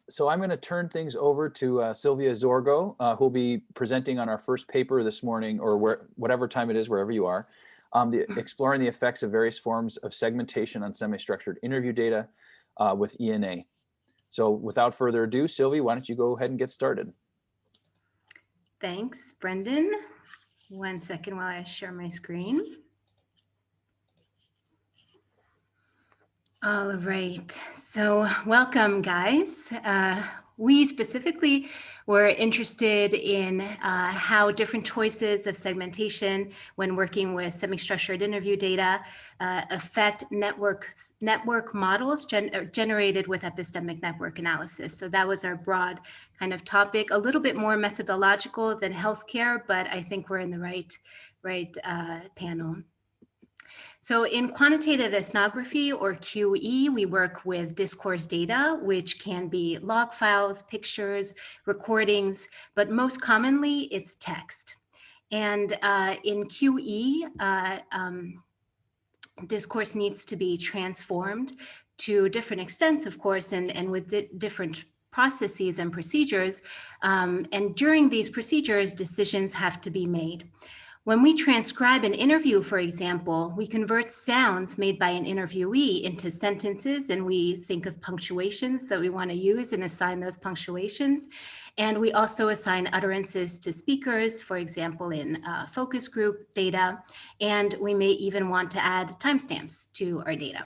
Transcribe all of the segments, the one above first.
So I'm going to turn things over to Sylvia Zorgo, who'll be presenting on our first paper this morning, or whatever time it is, wherever you are, exploring the effects of various forms of segmentation on semi-structured interview data with ENA. So without further ado, Sylvia, why don't you go ahead and get started? Thanks, Brendan. 1 second while I share my screen. All right, so welcome, guys. We specifically were interested in how different choices of segmentation when working with semi-structured interview data affect network models generated with epistemic network analysis. So that was our broad kind of topic, a little bit more methodological than healthcare, but I think we're in the right panel. So in quantitative ethnography, or QE, we work with discourse data, which can be log files, pictures, recordings, but most commonly it's text. And in QE, discourse needs to be transformed to different extents, of course, and with different processes and procedures. And during these procedures, decisions have to be made. When we transcribe an interview, for example, we convert sounds made by an interviewee into sentences, and we think of punctuations that we want to use and assign those punctuations. And we also assign utterances to speakers, for example, in focus group data, and we may even want to add timestamps to our data.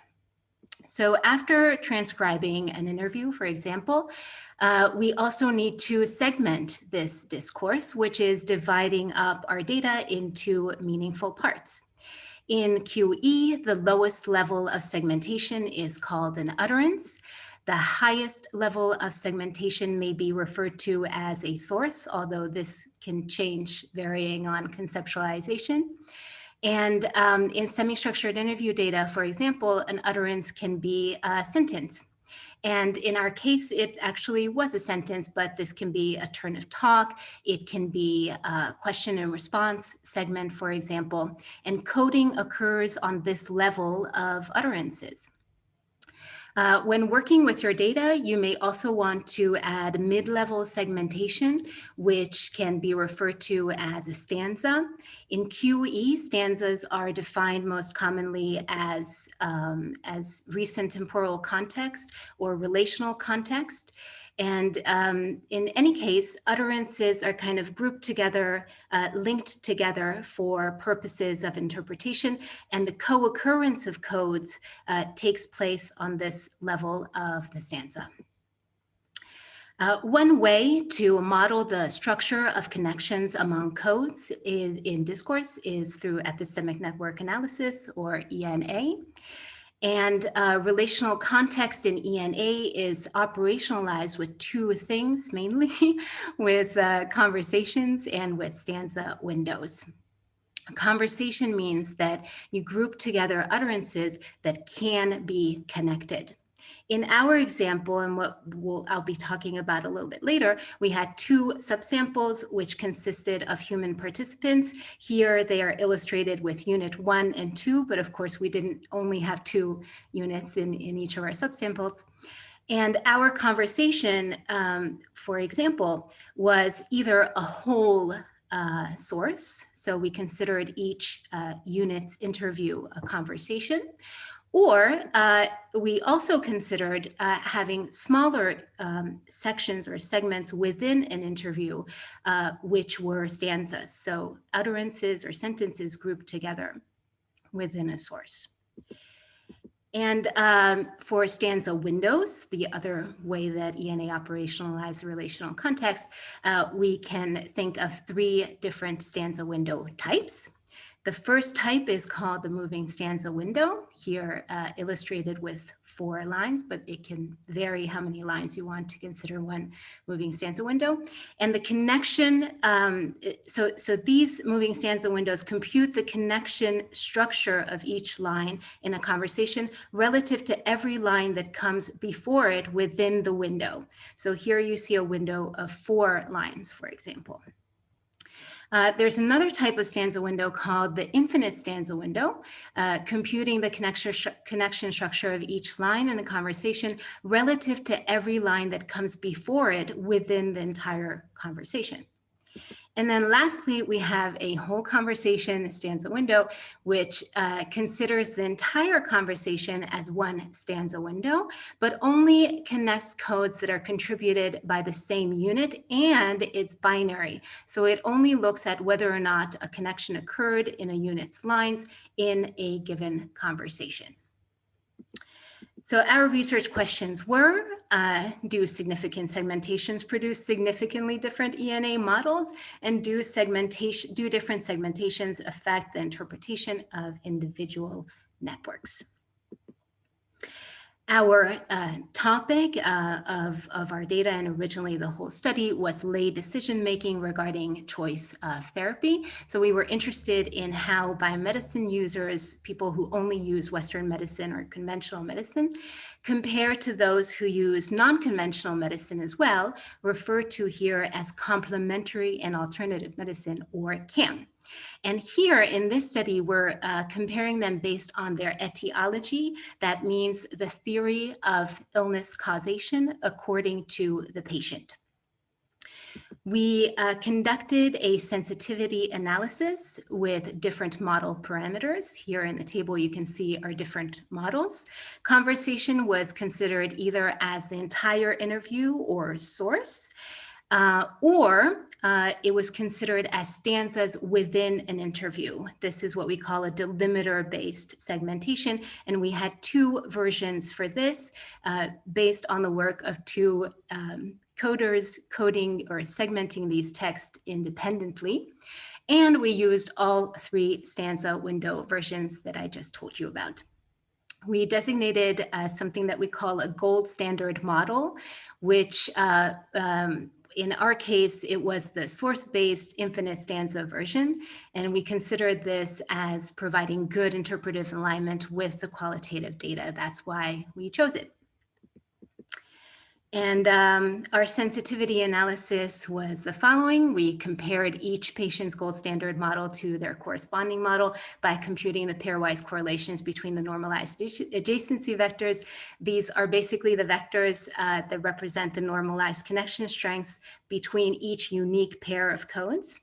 So after transcribing an interview, for example, we also need to segment this discourse, which is dividing up our data into meaningful parts. In QE, the lowest level of segmentation is called an utterance. The highest level of segmentation may be referred to as a source, although this can change varying on conceptualization. And in semi-structured interview data, for example, an utterance can be a sentence. And in our case, it actually was a sentence, but this can be a turn of talk. It can be a question and response segment, for example, and coding occurs on this level of utterances. When working with your data, you may also want to add mid-level segmentation, which can be referred to as a stanza. In QE, stanzas are defined most commonly as recent temporal context or relational context. And in any case, utterances are kind of grouped together, linked together for purposes of interpretation, and the co-occurrence of codes takes place on this level of the stanza. One way to model the structure of connections among codes in discourse is through epistemic network analysis, or ENA. And relational context in ENA is operationalized with two things, mainly with conversations and with stanza windows. A conversation means that you group together utterances that can be connected. In our example, and what I'll be talking about a little bit later, we had two subsamples which consisted of human participants. Here they are illustrated with unit 1 and 2, but of course we didn't only have 2 units in each of our subsamples. And our conversation, for example, was either a whole source, so we considered each unit's interview a conversation, or we also considered having smaller sections or segments within an interview, which were stanzas, so utterances or sentences grouped together within a source. And for stanza windows, the other way that ENA operationalizes relational context, we can think of 3 different stanza window types. The first type is called the moving stanza window, here illustrated with 4 lines, but it can vary how many lines you want to consider one moving stanza window. And the connection, so these moving stanza windows compute the connection structure of each line in a conversation relative to every line that comes before it within the window. So here you see a window of 4 lines, for example. There's another type of stanza window called the infinite stanza window, computing the connection structure of each line in a conversation relative to every line that comes before it within the entire conversation. And then lastly, we have a whole conversation stanza window, which considers the entire conversation as one stanza window, but only connects codes that are contributed by the same unit, and it's binary. So it only looks at whether or not a connection occurred in a unit's lines in a given conversation. So our research questions were, do significant segmentations produce significantly different ENA models? And do different segmentations affect the interpretation of individual networks? Our topic of our data, and originally the whole study, was lay decision-making regarding choice of therapy. So we were interested in how biomedicine users, people who only use Western medicine or conventional medicine, compared to those who use non-conventional medicine as well, referred to here as complementary and alternative medicine, or CAM. And here in this study, we're comparing them based on their etiology. That means the theory of illness causation according to the patient. We conducted a sensitivity analysis with different model parameters. Here in the table, you can see our different models. Conversation was considered either as the entire interview or source, or it was considered as stanzas within an interview. This is what we call a delimiter-based segmentation, and we had two versions for this based on the work of two coders coding or segmenting these texts independently. And we used all three stanza window versions that I just told you about. We designated something that we call a gold standard model, which in our case, it was the source-based infinite stanza version, and we considered this as providing good interpretive alignment with the qualitative data. That's why we chose it. And our sensitivity analysis was the following. We compared each patient's gold standard model to their corresponding model by computing the pairwise correlations between the normalized adjacency vectors. These are basically the vectors that represent the normalized connection strengths between each unique pair of codes.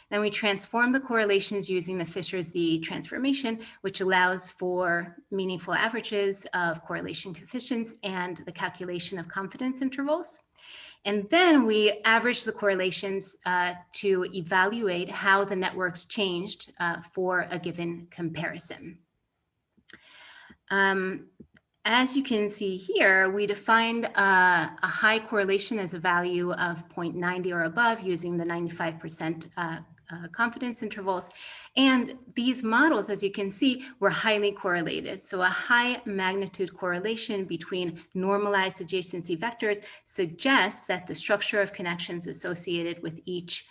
Then we transform the correlations using the Fisher-Z transformation, which allows for meaningful averages of correlation coefficients and the calculation of confidence intervals. And then we average the correlations to evaluate how the networks changed for a given comparison. As you can see here, we defined a high correlation as a value of 0.90 or above using the 95% confidence intervals. And these models, as you can see, were highly correlated. So a high magnitude correlation between normalized adjacency vectors suggests that the structure of connections associated with each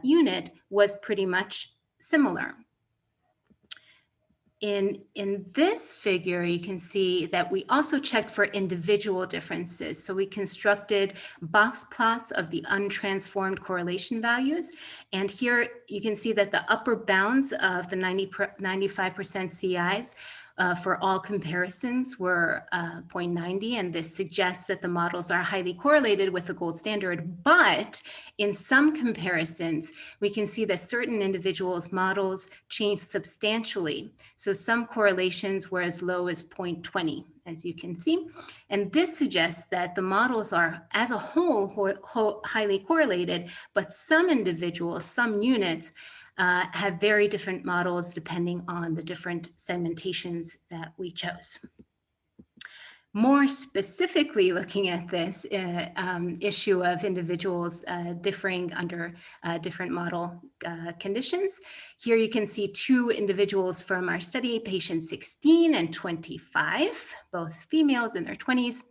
unit was pretty much similar. In this figure, you can see that we also checked for individual differences. So we constructed box plots of the untransformed correlation values. And here you can see that the upper bounds of the 95% CIs for all comparisons were 0.90, and this suggests that the models are highly correlated with the gold standard. But in some comparisons, we can see that certain individuals' models changed substantially. So some correlations were as low as 0.20, as you can see. And this suggests that the models are, as a whole, highly correlated, but some individuals, some units, have very different models depending on the different segmentations that we chose. More specifically, looking at this issue of individuals differing under different model conditions, here you can see two individuals from our study, patient 16 and 25, both females in their 20s.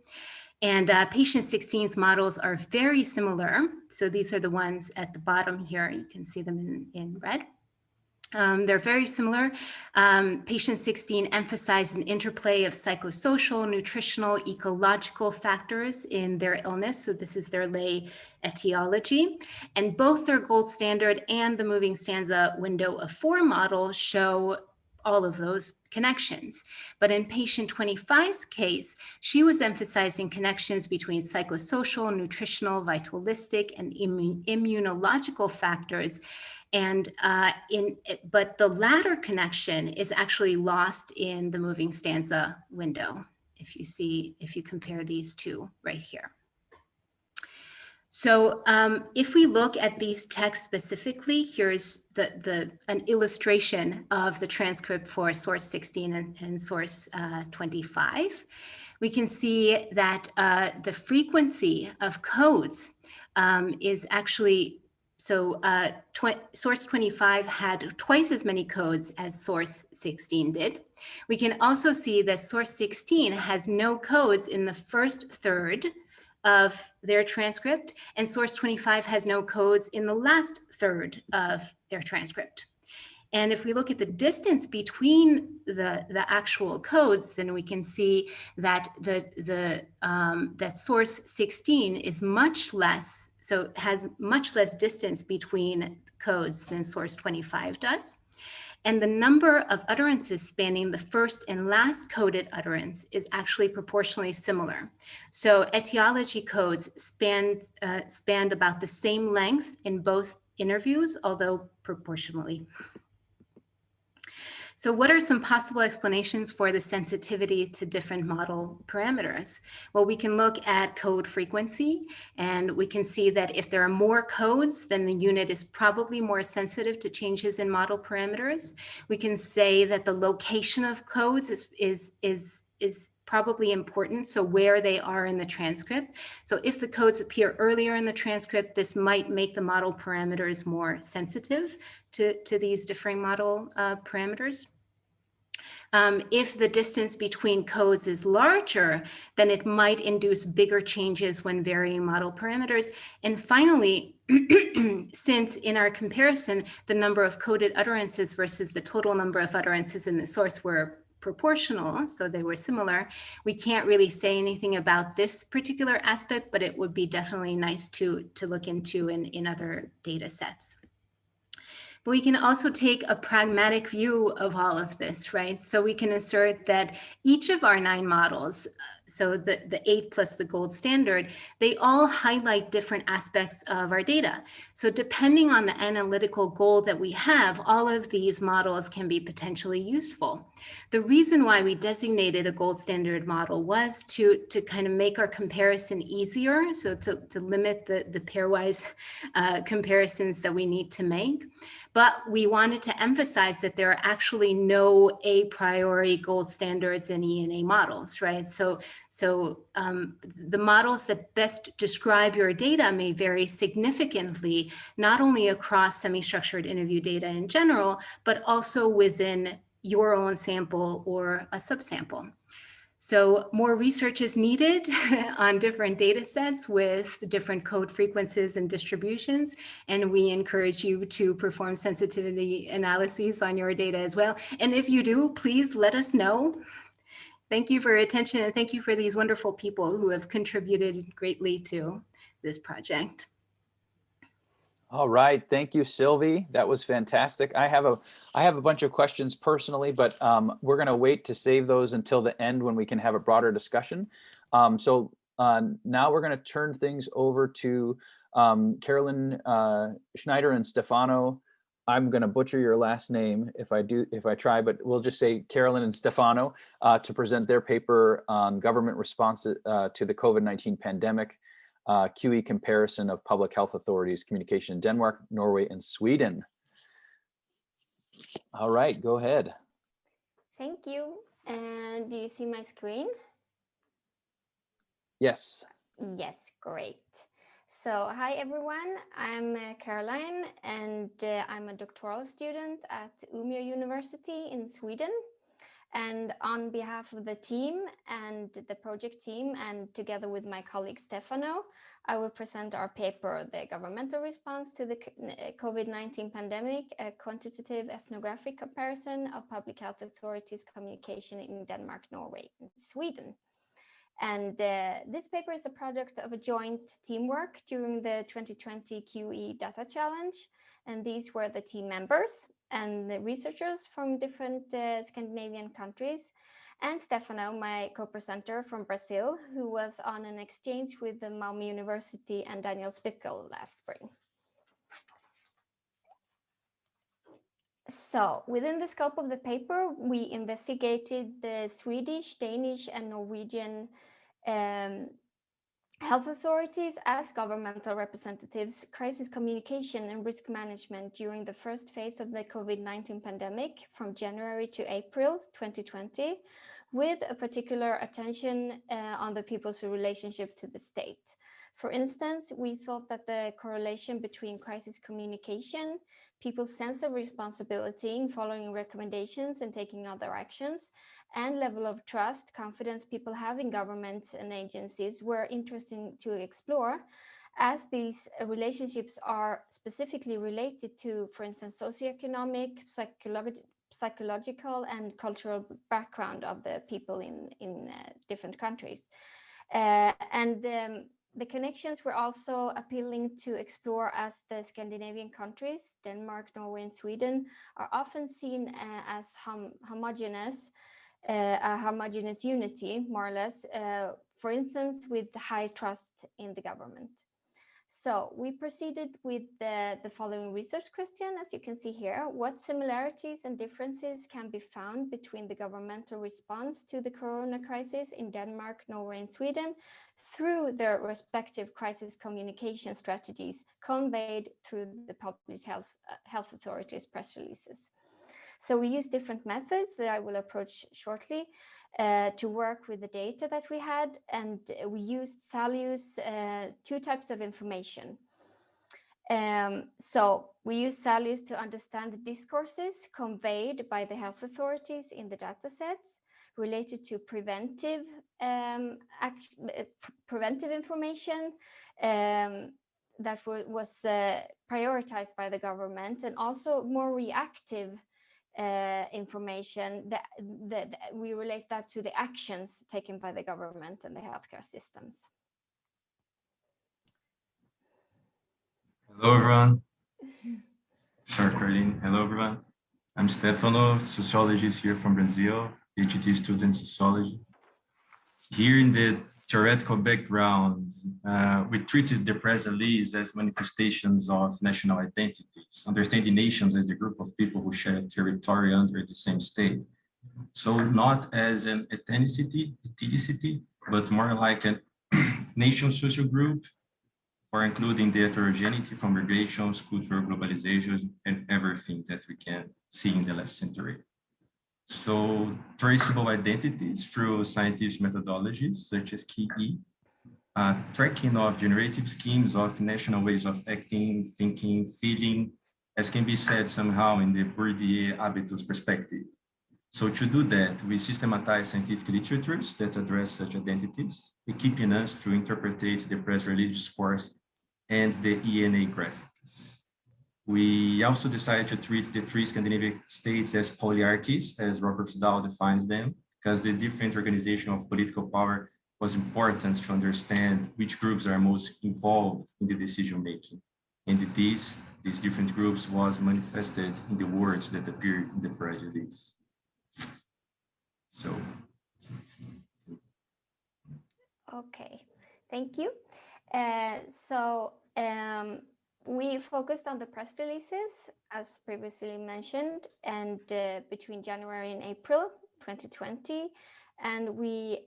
And patient 16's models are very similar. So these are the ones at the bottom here. You can see them in red. They're very similar. Patient 16 emphasized an interplay of psychosocial, nutritional, ecological factors in their illness. So this is their lay etiology. And both their gold standard and the moving stanza window of 4 model show all of those connections. But in patient 25's case, she was emphasizing connections between psychosocial, nutritional, vitalistic, and immunological factors. And but the latter connection is actually lost in the moving stanza window, if you compare these two right here. So if we look at these texts specifically, here's an illustration of the transcript for source 16 and source 25. We can see that the frequency of codes is actually, so source 25 had twice as many codes as source 16 did. We can also see that source 16 has no codes in the first third of their transcript, and source 25 has no codes in the last third of their transcript. And if we look at the distance between the actual codes, then we can see that that source 16 is much less, so has much less distance between codes than source 25 does. And the number of utterances spanning the first and last coded utterance is actually proportionally similar. So etiology codes spanned about the same length in both interviews, although proportionally. So what are some possible explanations for the sensitivity to different model parameters? Well, we can look at code frequency, and we can see that if there are more codes, then the unit is probably more sensitive to changes in model parameters. We can say that the location of codes is probably important, so where they are in the transcript. So if the codes appear earlier in the transcript, this might make the model parameters more sensitive to these differing model parameters. If the distance between codes is larger, then it might induce bigger changes when varying model parameters. And finally, since in our comparison, the number of coded utterances versus the total number of utterances in the source were proportional, so they were similar, we can't really say anything about this particular aspect, but it would be definitely nice to look into in other data sets. But we can also take a pragmatic view of all of this, right? So we can assert that each of our 9 models, so the 8 plus the gold standard, they all highlight different aspects of our data. So depending on the analytical goal that we have, all of these models can be potentially useful. The reason why we designated a gold standard model was to kind of make our comparison easier, so to limit the pairwise comparisons that we need to make. But we wanted to emphasize that there are actually no a priori gold standards in ENA models, right? So the models that best describe your data may vary significantly, not only across semi-structured interview data in general, but also within your own sample or a subsample. So more research is needed on different data sets with different code frequencies and distributions. And we encourage you to perform sensitivity analyses on your data as well. And if you do, please let us know. Thank you for your attention, and thank you for these wonderful people who have contributed greatly to this project. All right, thank you, Sylvie. That was fantastic. I have a bunch of questions personally, but we're going to wait to save those until the end when we can have a broader discussion. So now we're going to turn things over to Carolyn Schneider and Stefano. I'm going to butcher your last name if I try, but we'll just say Carolyn and Stefano to present their paper on government response to the COVID-19 pandemic. QE comparison of public health authorities communication in Denmark, Norway, and Sweden. All right, go ahead. Thank you. And do you see my screen? Yes. Yes, great. So hi everyone, I'm Caroline, and I'm a doctoral student at Umeå University in Sweden. And on behalf of the team and the project team, and together with my colleague Stefano, I will present our paper, The Governmental Response to the COVID-19 Pandemic, a Quantitative Ethnography Comparison of Public Health Authorities' Communication in Denmark, Norway, and Sweden. And this paper is a product of a joint teamwork during the 2020 QE Data Challenge. And these were the team members and the researchers from different Scandinavian countries, and Stefano, my co-presenter from Brazil, who was on an exchange with the Malmö University and Daniel Spitkel last spring. So within the scope of the paper, we investigated the Swedish, Danish, and Norwegian health authorities as governmental representatives, crisis communication and risk management during the first phase of the COVID-19 pandemic from January to April 2020, with a particular attention on the people's relationship to the state. For instance, we thought that the correlation between crisis communication, people's sense of responsibility in following recommendations and taking other actions, and level of trust, confidence people have in governments and agencies were interesting to explore, as these relationships are specifically related to, for instance, socioeconomic, psychological, and cultural background of the people in different countries. The connections were also appealing to explore, as the Scandinavian countries, Denmark, Norway, and Sweden, are often seen as homogeneous, a homogeneous unity, more or less, for instance, with high trust in the government. So we proceeded with the following research question, as you can see here. What similarities and differences can be found between the governmental response to the corona crisis in Denmark, Norway, and Sweden through their respective crisis communication strategies conveyed through the public health authorities' press releases? So we use different methods that I will approach shortly to work with the data that we had, and we used SALU's two types of information. So we use SALUs to understand the discourses conveyed by the health authorities in the data sets related to preventive information that was prioritized by the government, and also more reactive information that we relate that to the actions taken by the government and the healthcare systems. Hello, everyone. Sorry, Caroline. Hello, everyone. I'm Stefano, sociologist here from Brazil, PhD student in sociology. Here in the theoretical background, we treated the press release as manifestations of national identities, understanding nations as the group of people who share territory under the same state. So not as an ethnicity, but more like a nation social group, for including the heterogeneity from migrations, cultural globalizations, and everything that we can see in the last century. So traceable identities through scientific methodologies such as ICQE, tracking of generative schemes of national ways of acting, thinking, feeling, as can be said somehow in the Bourdieu habitus perspective. So to do that, we systematize scientific literatures that address such identities, equipping us to interpret the press release discourse and the ENA graphics. We also decided to treat the three Scandinavian states as polyarchies, as Robert Dahl defines them, because the different organization of political power was important to understand which groups are most involved in the decision-making. And these different groups was manifested in the words that appear in the press release. So, okay, thank you. We focused on the press releases, as previously mentioned, and between January and April 2020, and we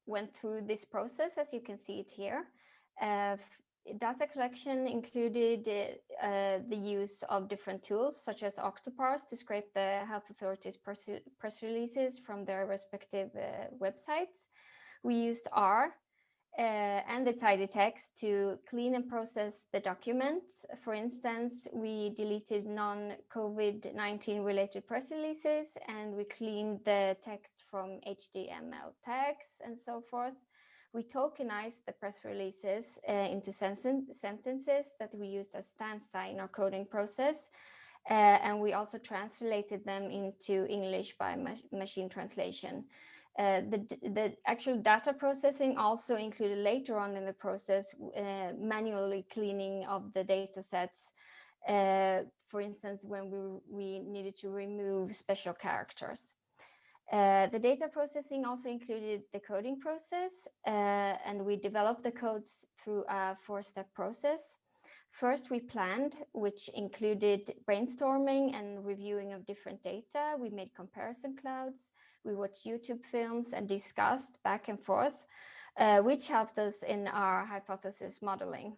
went through this process, as you can see it here. Data collection included the use of different tools, such as Octoparse, to scrape the health authorities' press releases from their respective websites. We used R and the tidy text to clean and process the documents. For instance, we deleted non-COVID-19 related press releases, and we cleaned the text from HTML tags and so forth. We tokenized the press releases into sentences that we used as stanza in our coding process. And we also translated them into English by machine translation. The actual data processing also included later on in the process manually cleaning of the data sets. For instance, when we needed to remove special characters. The data processing also included the coding process, and we developed the codes through a 4-step process. First, we planned, which included brainstorming and reviewing of different data. We made comparison clouds. We watched YouTube films and discussed back and forth, which helped us in our hypothesis modeling.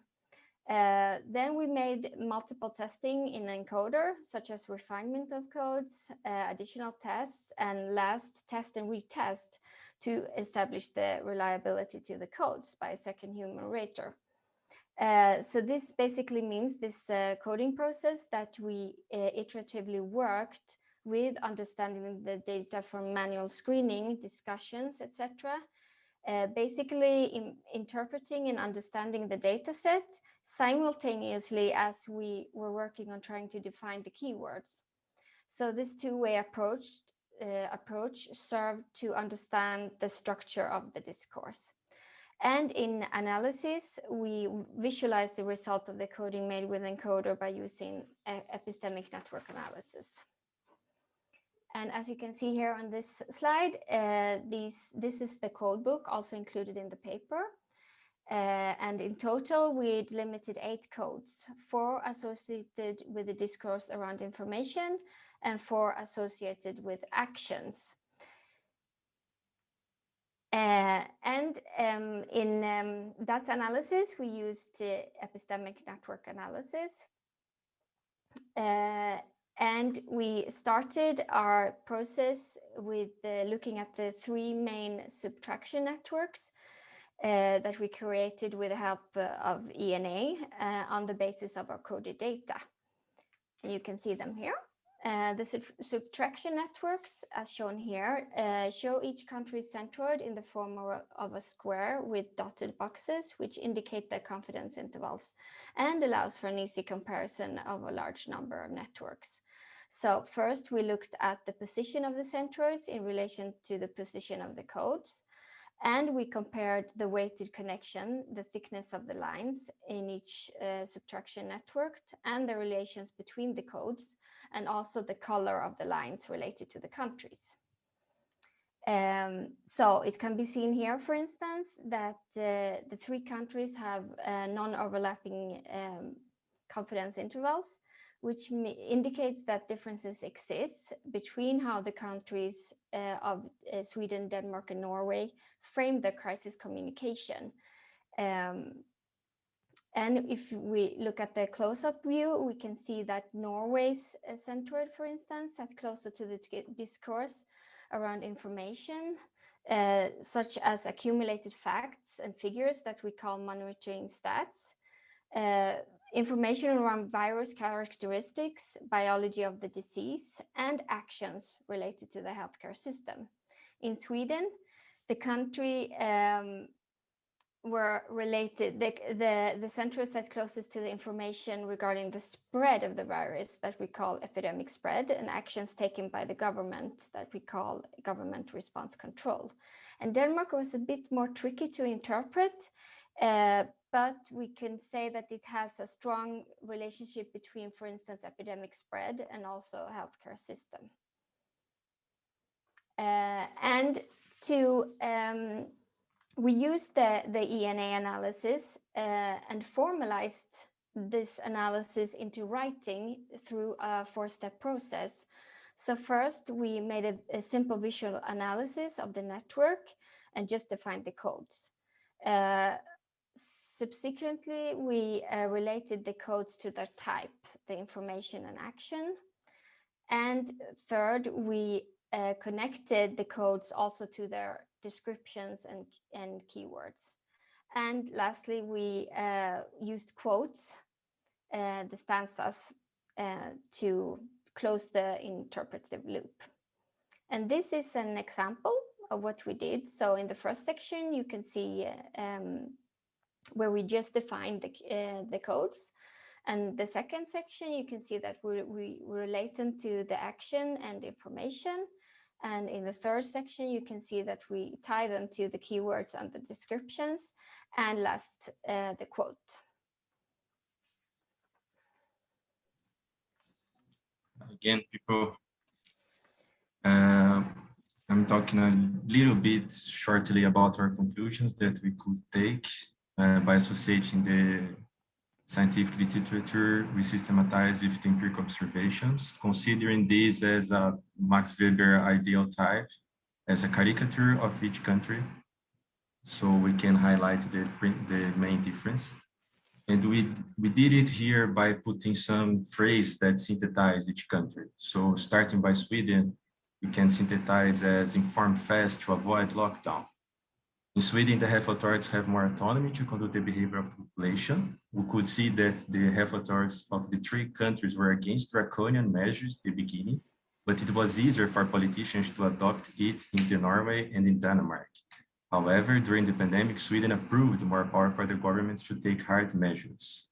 Then we made multiple testing in encoder, such as refinement of codes, additional tests, and last test and retest to establish the reliability to the codes by a second human rater. So this basically means this coding process that we iteratively worked with understanding the data from manual screening, discussions, etc. Basically interpreting and understanding the data set simultaneously as we were working on trying to define the keywords. So this two-way approach served to understand the structure of the discourse. And in analysis, we visualized the result of the coding made with encoder by using epistemic network analysis. And as you can see here on this slide, this is the code book also included in the paper. And in total, we limited 8 codes, 4 associated with the discourse around information and 4 associated with actions. In data analysis, we used epistemic network analysis. And we started our process with looking at the 3 main subtraction networks that we created with the help of ENA on the basis of our coded data. And you can see them here. The subtraction networks, as shown here, show each country centroid in the form of a square with dotted boxes, which indicate their confidence intervals and allows for an easy comparison of a large number of networks. So first, we looked at the position of the centroids in relation to the position of the codes. And we compared the weighted connection, the thickness of the lines in each subtraction network, and the relations between the codes, and also the color of the lines related to the countries. So it can be seen here, for instance, that the 3 countries have non-overlapping confidence intervals, which indicates that differences exist between how the countries of Sweden, Denmark, and Norway frame their crisis communication. And if we look at the close-up view, we can see that Norway's centroid, for instance, sat closer to the discourse around information, such as accumulated facts and figures that we call monitoring stats. Information around virus characteristics, biology of the disease, and actions related to the healthcare system. In Sweden, the country were related, the centroids that closest to the information regarding the spread of the virus that we call epidemic spread, and actions taken by the government that we call government response control. And Denmark was a bit more tricky to interpret, but we can say that it has a strong relationship between, for instance, epidemic spread and also healthcare system. We used the ENA analysis and formalized this analysis into writing through a 4-step process. So first, we made a simple visual analysis of the network and just defined the codes. Subsequently, we related the codes to their type, the information and action. And third, we connected the codes also to their descriptions and keywords. And lastly, we used quotes, the stanzas, to close the interpretive loop. And this is an example of what we did. So in the first section, you can see where we just defined the codes. And the second section, you can see that we relate them to the action and information. And in the third section, you can see that we tie them to the keywords and the descriptions. And last, the quote. Again, people, I'm talking a little bit shortly about our conclusions that we could take by associating the scientific literature we systematize with the empirical observations, considering this as a Max Weber ideal type, as a caricature of each country, so we can highlight the main difference. And we did it here by putting some phrases that synthesize each country. So starting by Sweden, we can synthesize as inform fast to avoid lockdown. In Sweden, the health authorities have more autonomy to conduct the behavior of the population. We could see that the health authorities of the 3 countries were against draconian measures at the beginning, but it was easier for politicians to adopt it in Norway and in Denmark. However, during the pandemic, Sweden approved more power for the governments to take hard measures.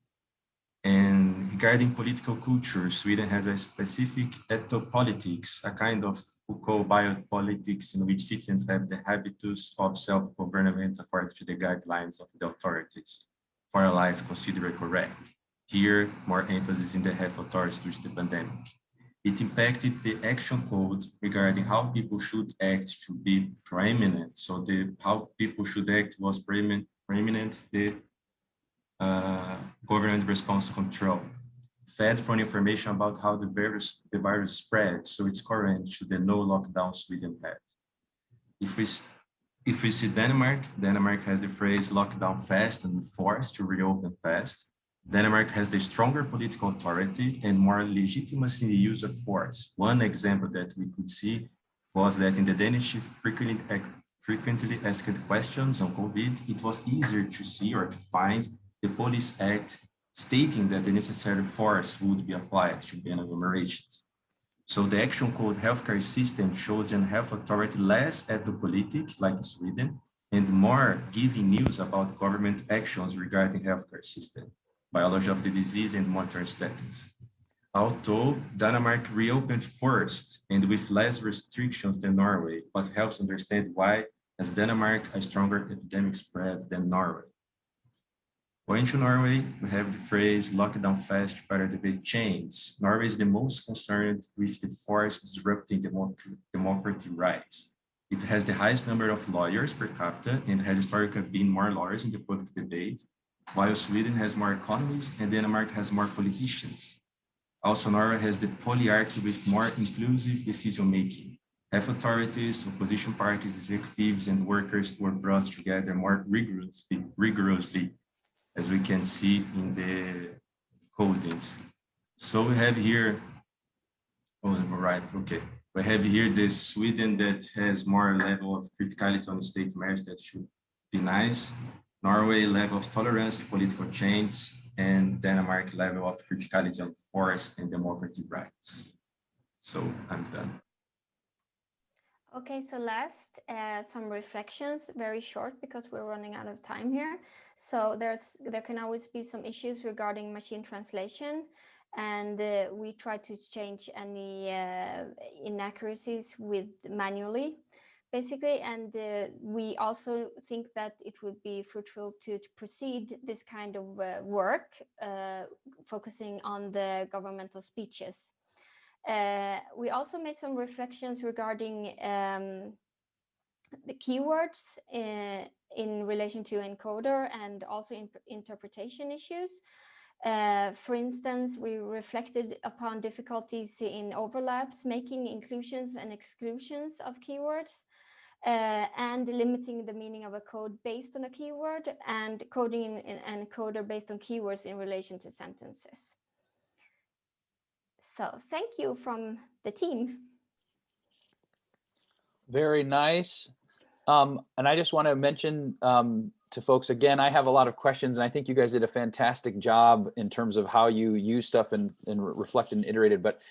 And regarding political culture, Sweden has a specific ethnopolitics, a kind of Foucault biopolitics in which citizens have the habitus of self-government according to the guidelines of the authorities for a life considered correct. Here, more emphasis in the health authorities due to the pandemic. It impacted the action code regarding how people should act to be preeminent. So how people should act was preeminent, the government response to control, fed from information about how the virus spread, so it's current to the no lockdown Sweden had. If we see Denmark has the phrase lockdown fast and forced to reopen fast. Denmark has the stronger political authority and more legitimacy in the use of force. One example that we could see was that in the Danish frequently asked questions on COVID, it was easier to see or to find the Police Act stating that the necessary force would be applied to ban agglomerations. So the action code healthcare system shows an health authority less ethnopolitic, like in Sweden, and more giving news about government actions regarding healthcare system, biology of the disease, and monitoring status. Although Denmark reopened first and with less restrictions than Norway, but helps understand why, as Denmark, a stronger epidemic spread than Norway. Going to Norway, we have the phrase lockdown fast to better debate change. Norway is the most concerned with the force disrupting democratic rights. It has the highest number of lawyers per capita and has historically been more lawyers in the public debate, while Sweden has more economists and Denmark has more politicians. Also, Norway has the polyarchy with more inclusive decision-making. Health authorities, opposition parties, executives, and workers were brought together more rigorously, as we can see in the codings. So we have here, we have here the Sweden that has more level of criticality on state measures that should be nice. Norway level of tolerance to political change, and Denmark level of criticality on force and democratic rights. So I'm done. Okay, so last, some reflections, very short because we're running out of time here. So there can always be some issues regarding machine translation, and we try to change any inaccuracies manually, basically. And we also think that it would be fruitful to proceed this kind of work, focusing on the governmental speeches. We also made some reflections regarding the keywords in relation to encoder and also interpretation issues. For instance, we reflected upon difficulties in overlaps, making inclusions and exclusions of keywords, and limiting the meaning of a code based on a keyword, and coding an encoder based on keywords in relation to sentences. So thank you from the team. Very nice. And I just want to mention to folks. Again, I have a lot of questions, and I think you guys did a fantastic job in terms of how you use stuff and reflected and iterated. But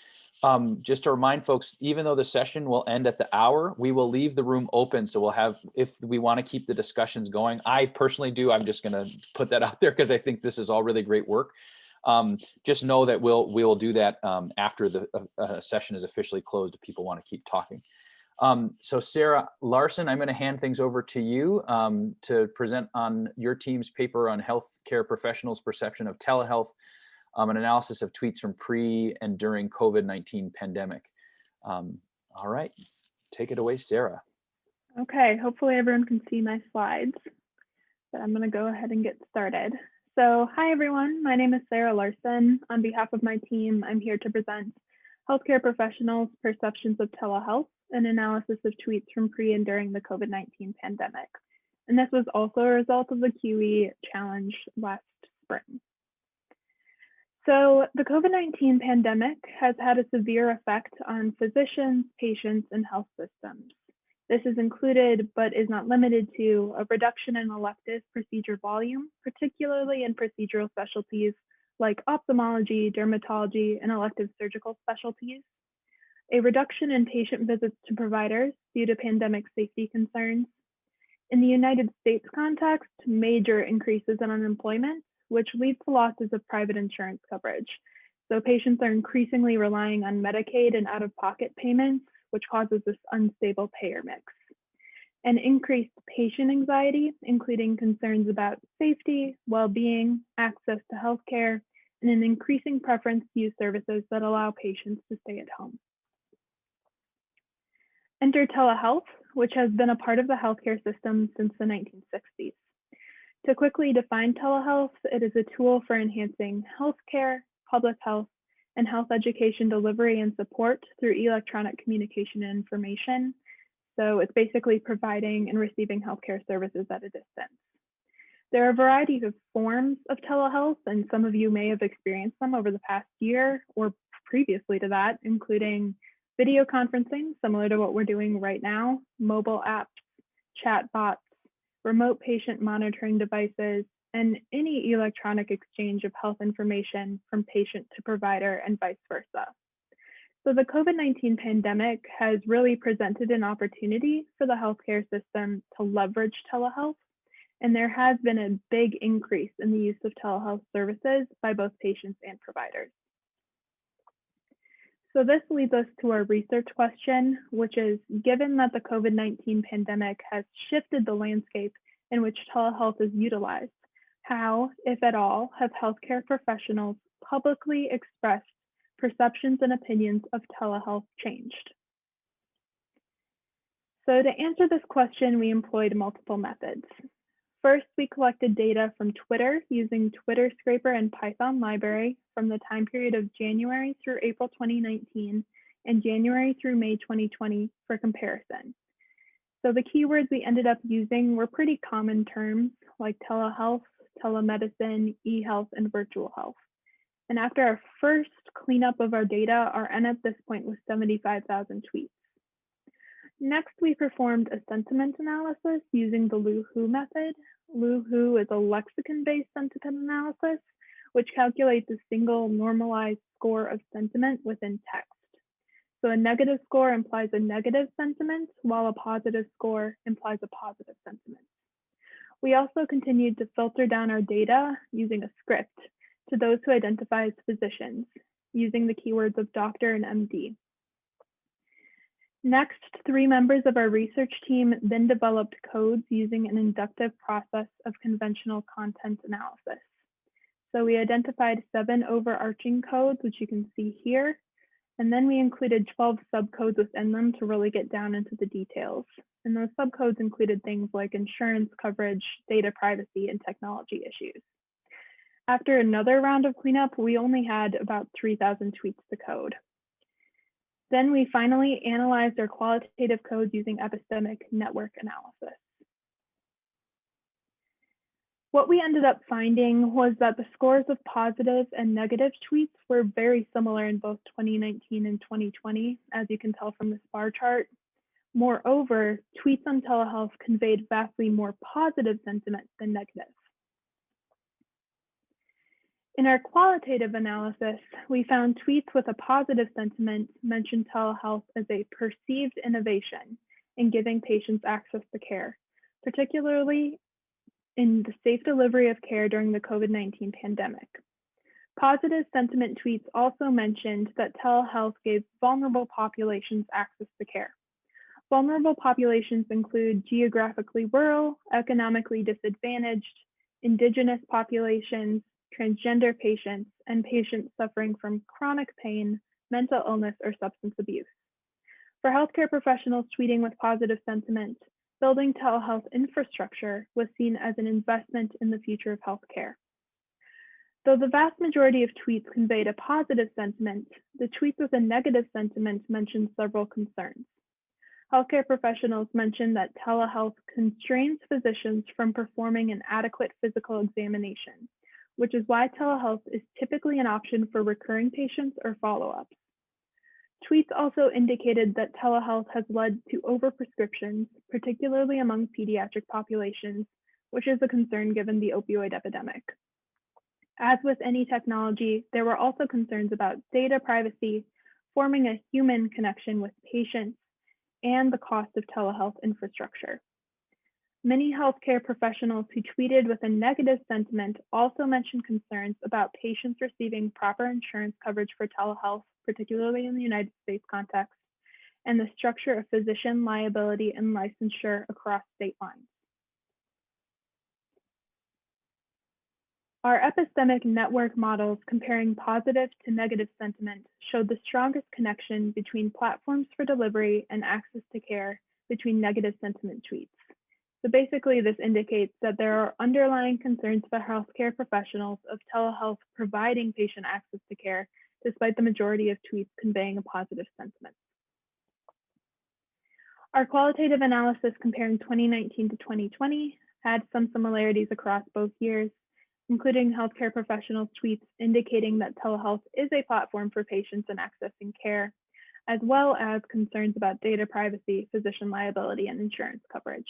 just to remind folks, even though the session will end at the hour, we will leave the room open. So we'll have, if we want to keep the discussions going, I personally do. I'm just going to put that out there because I think this is all really great work. Just know that we will do that after the session is officially closed if people want to keep talking. So Sarah Larson, I'm going to hand things over to you to present on your team's paper on healthcare professionals' perception of telehealth, an analysis of tweets from pre and during COVID-19 pandemic. All right, take it away, Sarah. Okay, hopefully everyone can see my slides, but I'm going to go ahead and get started. So hi everyone, my name is Sarah Larson. On behalf of my team, I'm here to present Healthcare Professionals' Perceptions of Telehealth, an analysis of tweets from pre and during the COVID-19 pandemic. And this was also a result of the QE challenge last spring. So the COVID-19 pandemic has had a severe effect on physicians, patients, and health systems. This is included, but is not limited to, a reduction in elective procedure volume, particularly in procedural specialties like ophthalmology, dermatology, and elective surgical specialties, a reduction in patient visits to providers due to pandemic safety concerns. In the United States context, major increases in unemployment, which leads to losses of private insurance coverage. So patients are increasingly relying on Medicaid and out-of-pocket payments, which causes this unstable payer mix. And increased patient anxiety, including concerns about safety, well-being, access to healthcare, and an increasing preference to use services that allow patients to stay at home. Enter telehealth, which has been a part of the healthcare system since the 1960s. To quickly define telehealth, it is a tool for enhancing healthcare, public health, and health education delivery and support through electronic communication and information. So it's basically providing and receiving healthcare services at a distance. There are a variety of forms of telehealth, and some of you may have experienced them over the past year or previously to that, including video conferencing, similar to what we're doing right now, mobile apps, chat bots, remote patient monitoring devices, and any electronic exchange of health information from patient to provider and vice versa. So the COVID-19 pandemic has really presented an opportunity for the healthcare system to leverage telehealth, and there has been a big increase in the use of telehealth services by both patients and providers. So this leads us to our research question, which is, given that the COVID-19 pandemic has shifted the landscape in which telehealth is utilized, how, if at all, have healthcare professionals publicly expressed perceptions and opinions of telehealth changed? So to answer this question, we employed multiple methods. First, we collected data from Twitter using Twitter Scraper and Python library from the time period of January through April 2019 and January through May 2020 for comparison. So the keywords we ended up using were pretty common terms like telehealth, telemedicine, e-health, and virtual health. And after our first cleanup of our data, our N at this point was 75,000 tweets. Next, we performed a sentiment analysis using the Lu-Hu method. Lu-Hu is a lexicon-based sentiment analysis, which calculates a single normalized score of sentiment within text. So a negative score implies a negative sentiment, while a positive score implies a positive sentiment. We also continued to filter down our data using a script to those who identify as physicians, using the keywords of doctor and MD. Next, 3 members of our research team then developed codes using an inductive process of conventional content analysis. So we identified 7 overarching codes, which you can see here, and then we included 12 subcodes within them to really get down into the details. And those subcodes included things like insurance coverage, data privacy, and technology issues. After another round of cleanup, we only had about 3,000 tweets to code. Then we finally analyzed our qualitative codes using epistemic network analysis. What we ended up finding was that the scores of positive and negative tweets were very similar in both 2019 and 2020, as you can tell from this bar chart. Moreover, tweets on telehealth conveyed vastly more positive sentiment than negative. In our qualitative analysis, we found tweets with a positive sentiment mentioned telehealth as a perceived innovation in giving patients access to care, particularly in the safe delivery of care during the COVID-19 pandemic. Positive sentiment tweets also mentioned that telehealth gave vulnerable populations access to care. Vulnerable populations include geographically rural, economically disadvantaged, indigenous populations, transgender patients, and patients suffering from chronic pain, mental illness, or substance abuse. For healthcare professionals tweeting with positive sentiment, building telehealth infrastructure was seen as an investment in the future of healthcare. Though the vast majority of tweets conveyed a positive sentiment, the tweets with a negative sentiment mentioned several concerns. Healthcare professionals mentioned that telehealth constrains physicians from performing an adequate physical examination, which is why telehealth is typically an option for recurring patients or follow-ups. Tweets also indicated that telehealth has led to overprescriptions, particularly among pediatric populations, which is a concern given the opioid epidemic. As with any technology, there were also concerns about data privacy, forming a human connection with patients, and the cost of telehealth infrastructure. Many healthcare professionals who tweeted with a negative sentiment also mentioned concerns about patients receiving proper insurance coverage for telehealth, particularly in the United States context, and the structure of physician liability and licensure across state lines. Our epistemic network models comparing positive to negative sentiment showed the strongest connection between platforms for delivery and access to care between negative sentiment tweets. So basically, this indicates that there are underlying concerns for healthcare professionals of telehealth providing patient access to care, despite the majority of tweets conveying a positive sentiment. Our qualitative analysis comparing 2019 to 2020 had some similarities across both years, including healthcare professionals' tweets indicating that telehealth is a platform for patients in accessing care, as well as concerns about data privacy, physician liability, and insurance coverage.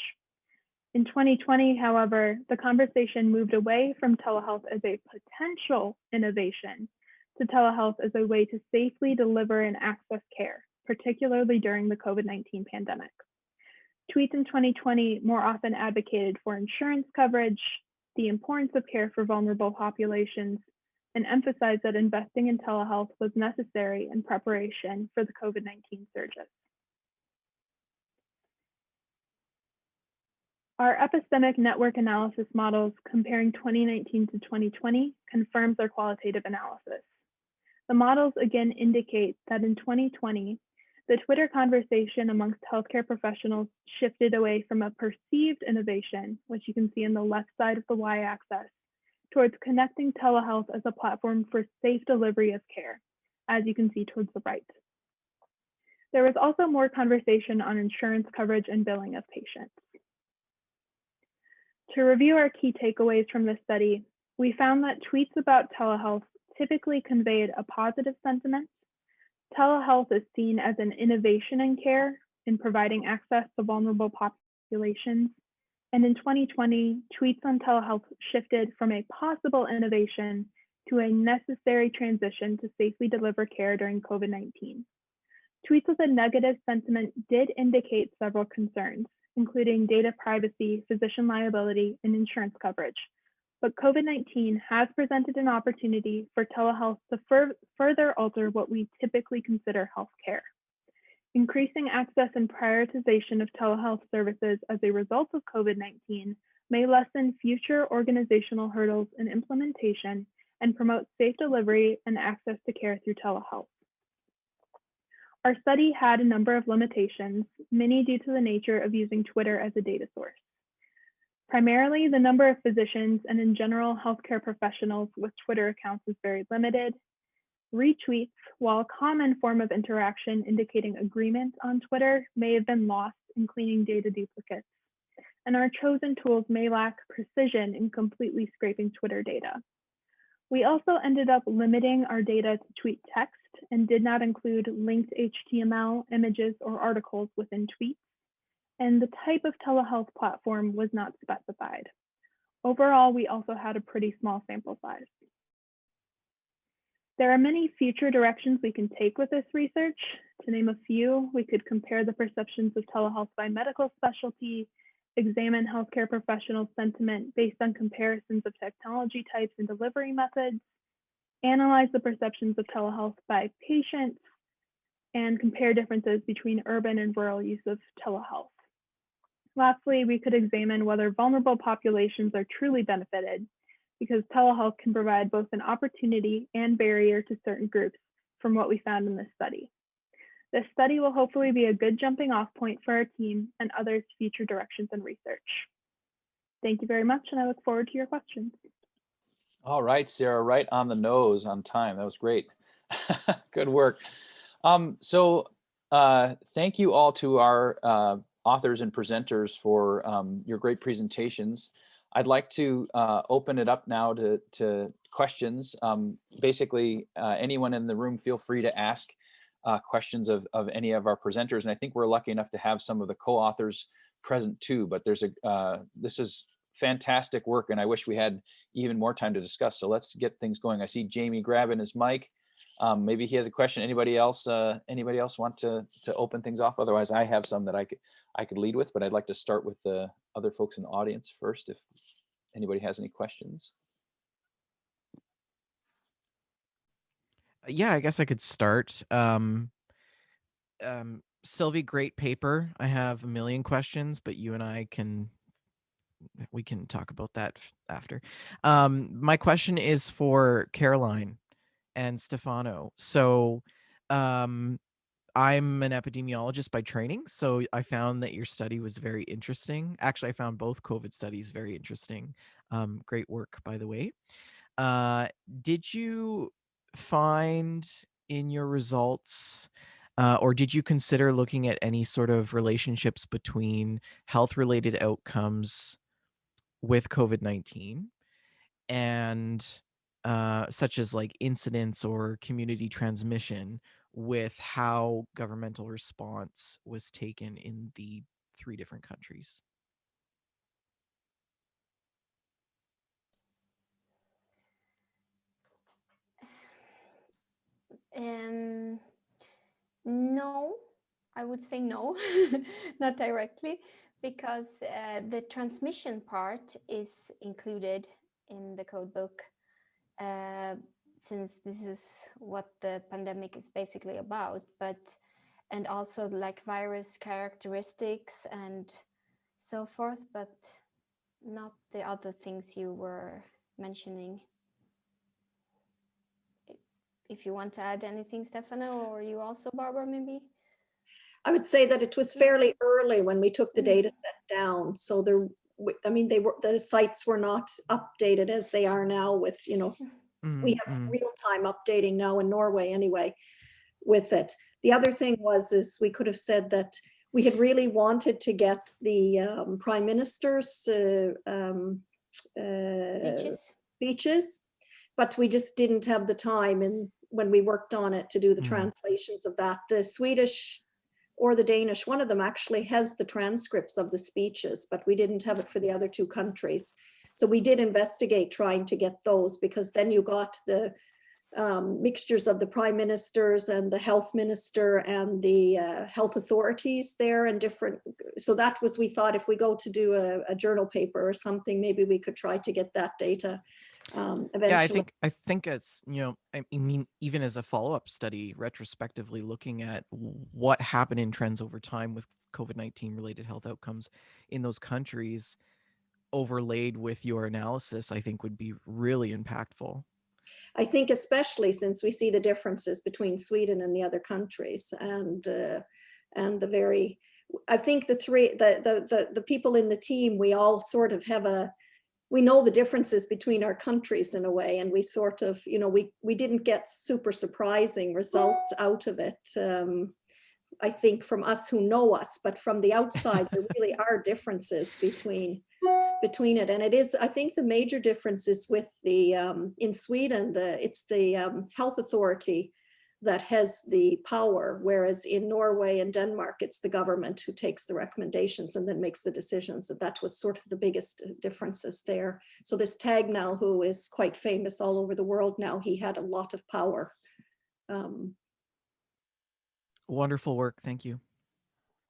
In 2020, however, the conversation moved away from telehealth as a potential innovation to telehealth as a way to safely deliver and access care, particularly during the COVID-19 pandemic. Tweets in 2020 more often advocated for insurance coverage, the importance of care for vulnerable populations, and emphasized that investing in telehealth was necessary in preparation for the COVID-19 surges. Our epistemic network analysis models comparing 2019 to 2020 confirms our qualitative analysis. The models again indicate that in 2020, the Twitter conversation amongst healthcare professionals shifted away from a perceived innovation, which you can see in the left side of the y-axis, towards connecting telehealth as a platform for safe delivery of care, as you can see towards the right. There was also more conversation on insurance coverage and billing of patients. To review our key takeaways from this study, we found that tweets about telehealth typically conveyed a positive sentiment. Telehealth is seen as an innovation in care in providing access to vulnerable populations. And in 2020, tweets on telehealth shifted from a possible innovation to a necessary transition to safely deliver care during COVID-19. Tweets with a negative sentiment did indicate several concerns, including data privacy, physician liability, and insurance coverage. But COVID-19 has presented an opportunity for telehealth to further alter what we typically consider healthcare. Increasing access and prioritization of telehealth services as a result of COVID-19 may lessen future organizational hurdles in implementation and promote safe delivery and access to care through telehealth. Our study had a number of limitations, many due to the nature of using Twitter as a data source. Primarily, the number of physicians and in general healthcare professionals with Twitter accounts is very limited. Retweets, while a common form of interaction indicating agreement on Twitter, may have been lost in cleaning data duplicates. And our chosen tools may lack precision in completely scraping Twitter data. We also ended up limiting our data to tweet text and did not include linked HTML, images, or articles within tweets, and the type of telehealth platform was not specified. Overall, we also had a pretty small sample size. There are many future directions we can take with this research. To name a few, we could compare the perceptions of telehealth by medical specialty, examine healthcare professional sentiment based on comparisons of technology types and delivery methods, analyze the perceptions of telehealth by patients, and compare differences between urban and rural use of telehealth. Lastly, we could examine whether vulnerable populations are truly benefited, because telehealth can provide both an opportunity and barrier to certain groups from what we found in this study. This study will hopefully be a good jumping off point for our team and others' future directions and research. Thank you very much, and I look forward to your questions. All right, Sarah, right on the nose on time. That was great. Good work. Thank you all to our authors and presenters for your great presentations. I'd like to open it up now to questions. Basically, anyone in the room, feel free to ask questions of any of our presenters. And I think we're lucky enough to have some of the co-authors present too, but there's this is fantastic work, and I wish we had even more time to discuss. So let's get things going. I see Jamie grabbing his mic. Maybe he has a question. Anybody else want to open things off? Otherwise, I have some that I could lead with, but I'd like to start with the other folks in the audience first, if anybody has any questions. Yeah, I guess I could start. Sylvie, great paper. I have a million questions, but you and I we can talk about that after. My question is for Caroline and Stefano. So I'm an epidemiologist by training, so I found that your study was very interesting. Actually, I found both COVID studies very interesting. Great work, by the way. Did you find in your results, or did you consider looking at any sort of relationships between health-related outcomes with COVID-19 and such as like incidence or community transmission with how governmental response was taken in the 3 different countries? No, I would say no, not directly, because the transmission part is included in the code book, since this is what the pandemic is basically about, and also like virus characteristics and so forth, but not the other things you were mentioning. If you want to add anything, Stefano, or you also, Barbara, maybe? I would say that it was fairly early when we took the data set down. So the sites were not updated as they are now with, we have real-time updating now in Norway anyway with it. The other thing is we could have said that we had really wanted to get the Prime Minister's speeches, but we just didn't have the time when we worked on it to do the translations of that. The Swedish or the Danish, one of them actually has the transcripts of the speeches, but we didn't have it for the other 2 countries. So we did investigate trying to get those, because then you got the mixtures of the prime ministers and the health minister and the health authorities there and different. So that was, we thought if we go to do a journal paper or something, maybe we could try to get that data. Eventually. Yeah, I think as I mean, even as a follow-up study, retrospectively looking at what happened in trends over time with COVID-19 related health outcomes in those countries, overlaid with your analysis, I think would be really impactful. I think especially since we see the differences between Sweden and the other countries, and I think the people in the team, we all sort of have we know the differences between our countries in a way, and we sort of, we didn't get super surprising results out of it. I think from us who know us, but from the outside, there really are differences between it. And it is, I think the major difference is with the, in Sweden, it's the health authority that has the power, whereas in Norway and Denmark, it's the government who takes the recommendations and then makes the decisions. And that was sort of the biggest differences there. So this Tagnell, who is quite famous all over the world now, he had a lot of power. Wonderful work. Thank you.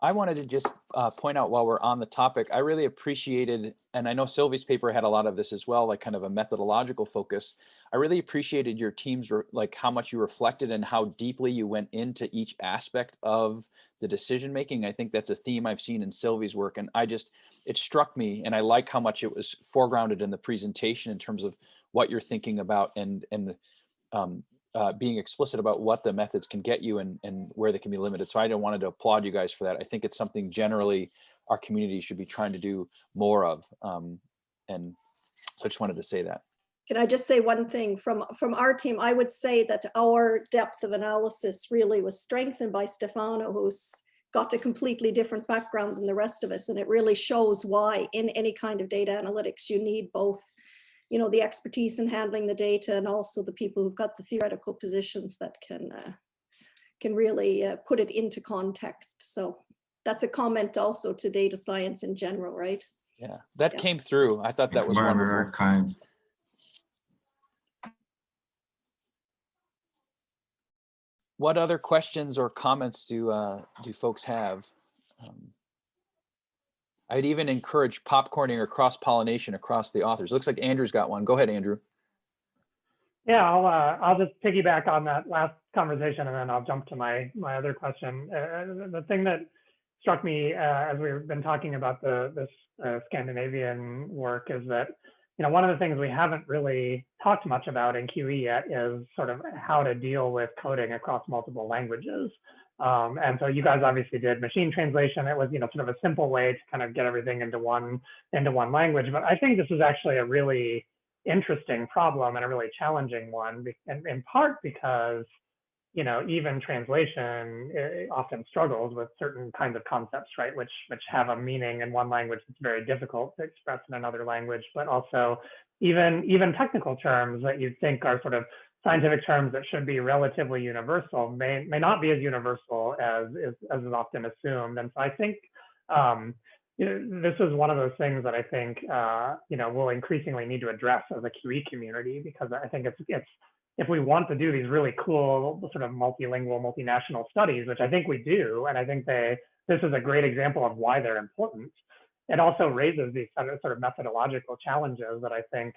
I wanted to just point out while we're on the topic, I really appreciated, and I know Sylvie's paper had a lot of this as well, like kind of a methodological focus. I really appreciated your team's, like how much you reflected and how deeply you went into each aspect of the decision making. I think that's a theme I've seen in Sylvie's work, and it struck me, and I like how much it was foregrounded in the presentation in terms of what you're thinking about and being explicit about what the methods can get you and where they can be limited. So I wanted to applaud you guys for that. I think it's something generally our community should be trying to do more of. And so I just wanted to say that. Can I just say one thing from our team? I would say that our depth of analysis really was strengthened by Stefano, who's got a completely different background than the rest of us. And it really shows why in any kind of data analytics, you need both, you know, the expertise in handling the data and also the people who've got the theoretical positions that can really put it into context. So that's a comment also to data science in general, right? Yeah, that came through. I thought that was wonderful. Kind. What other questions or comments do folks have? I'd even encourage popcorning or cross-pollination across the authors. Looks like Andrew's got one. Go ahead, Andrew. Yeah, I'll just piggyback on that last conversation, and then I'll jump to my other question. The thing that struck me as we've been talking about this Scandinavian work is that, you know, one of the things we haven't really talked much about in QE yet is sort of how to deal with coding across multiple languages. And so you guys obviously did machine translation. It was, you know, sort of a simple way to kind of get everything into one language. But I think this is actually a really interesting problem and a really challenging one, in part because, you know, even translation often struggles with certain kinds of concepts, right, which have a meaning in one language that's very difficult to express in another language, but also even technical terms that you'd think are sort of scientific terms that should be relatively universal may not be as universal as is often assumed. And so I think this is one of those things that I think you know, we'll increasingly need to address as a QE community, because I think it's if we want to do these really cool sort of multilingual, multinational studies, which I think we do, and I think this is a great example of why they're important. It also raises these sort of methodological challenges that I think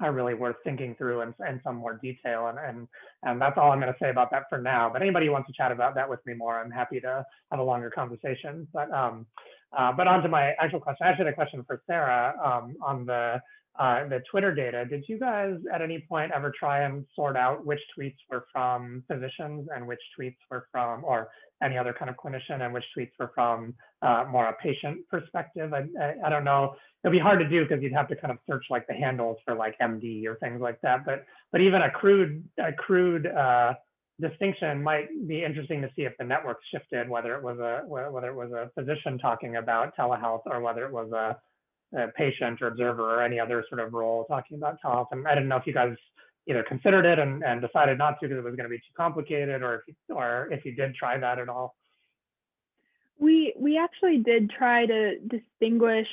are really worth thinking through in some more detail. And that's all I'm going to say about that for now. But anybody who wants to chat about that with me more, I'm happy to have a longer conversation. But on to my actual question. I actually had a question for Sarah on the Twitter data. Did you guys at any point ever try and sort out which tweets were from physicians and which tweets were from, or any other kind of clinician, and which tweets were from more a patient perspective? I don't know. It'd be hard to do because you'd have to kind of search like the handles for like MD or things like that. But even a crude distinction might be interesting to see if the network shifted, whether it was a physician talking about telehealth or whether it was a patient or observer or any other sort of role talking about telehealth. And I didn't know if you guys either considered it and decided not to because it was going to be too complicated, or if you did try that at all. We actually did try to distinguish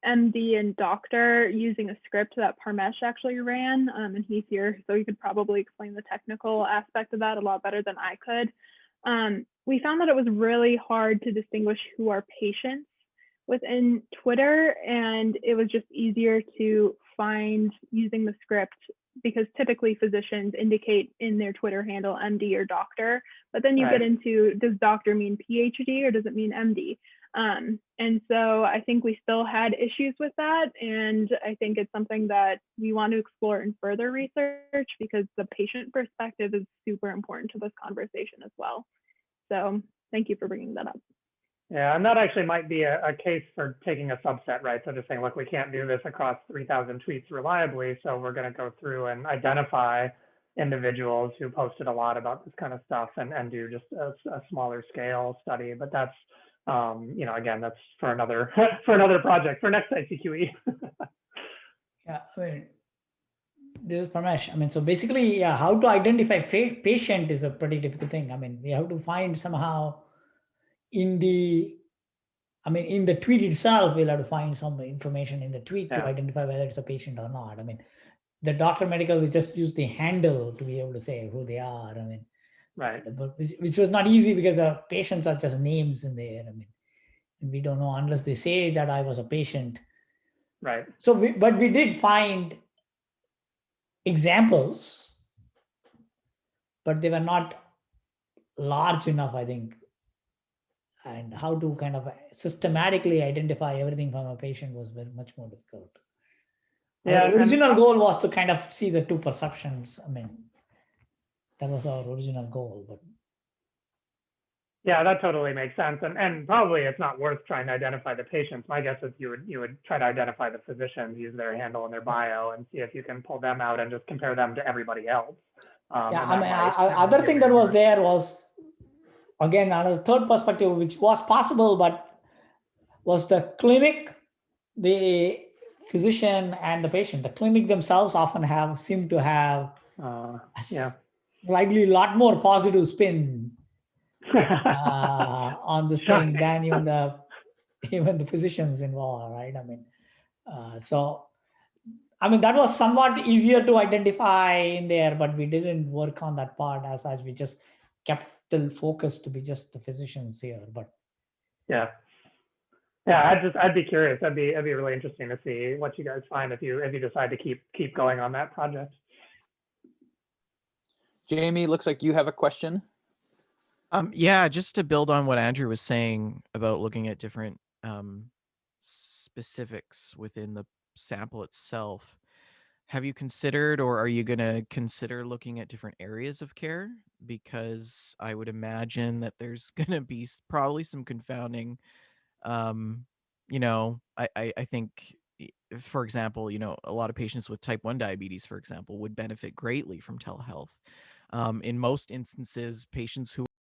MD and doctor using a script that Parmesh actually ran, and he's here, so he could probably explain the technical aspect of that a lot better than I could. We found that it was really hard to distinguish who are patients within Twitter, and it was just easier to find using the script because typically physicians indicate in their Twitter handle MD or doctor, but then you get into, does doctor mean PhD or does it mean MD? And so I think we still had issues with that. And I think it's something that we want to explore in further research because the patient perspective is super important to this conversation as well. So thank you for bringing that up. Yeah, and that actually might be a case for taking a subset, right? So just saying, look, we can't do this across 3,000 tweets reliably, so we're going to go through and identify individuals who posted a lot about this kind of stuff and do just a smaller scale study. But that's, you know, again, that's for another project for next ICQE. Yeah, I mean, this is Parmesh. I mean, so basically, yeah, how to identify patient is a pretty difficult thing. I mean, we have to find somehow in the tweet itself, we'll have to find some information in the tweet to identify whether it's a patient or not. I mean, the doctor medical will just use the handle to be able to say who they are. I mean, right. But which was not easy because the patients are just names in there. I mean, we don't know unless they say that I was a patient. Right. So, but we did find examples, but they were not large enough, I think. And how to kind of systematically identify everything from a patient was very much more difficult. Yeah, our original goal was to kind of see the two perceptions. I mean, that was our original goal. But yeah, that totally makes sense. And probably it's not worth trying to identify the patients. My guess is you would try to identify the physicians, use their handle and their bio, and see if you can pull them out and just compare them to everybody else. Yeah, I mean, other thing that was there was, again, another third perspective, which was possible, but was the clinic, the physician and the patient. The clinic themselves often seem to have slightly lot more positive spin on this thing than even the physicians involved, right? I mean, that was somewhat easier to identify in there, but we didn't work on that part as we just kept the focus to be just the physicians here. But yeah, I'd be curious. That'd be really interesting to see what you guys find if you decide to keep going on that project. Jamie, looks like you have a question. Yeah, just to build on what Andrew was saying about looking at different specifics within the sample itself. Have you considered, or are you going to consider looking at different areas of care? Because I would imagine that there's going to be probably some confounding, you know, I think, for example, you know, a lot of patients with type 1 diabetes, for example, would benefit greatly from telehealth. In most instances, patients who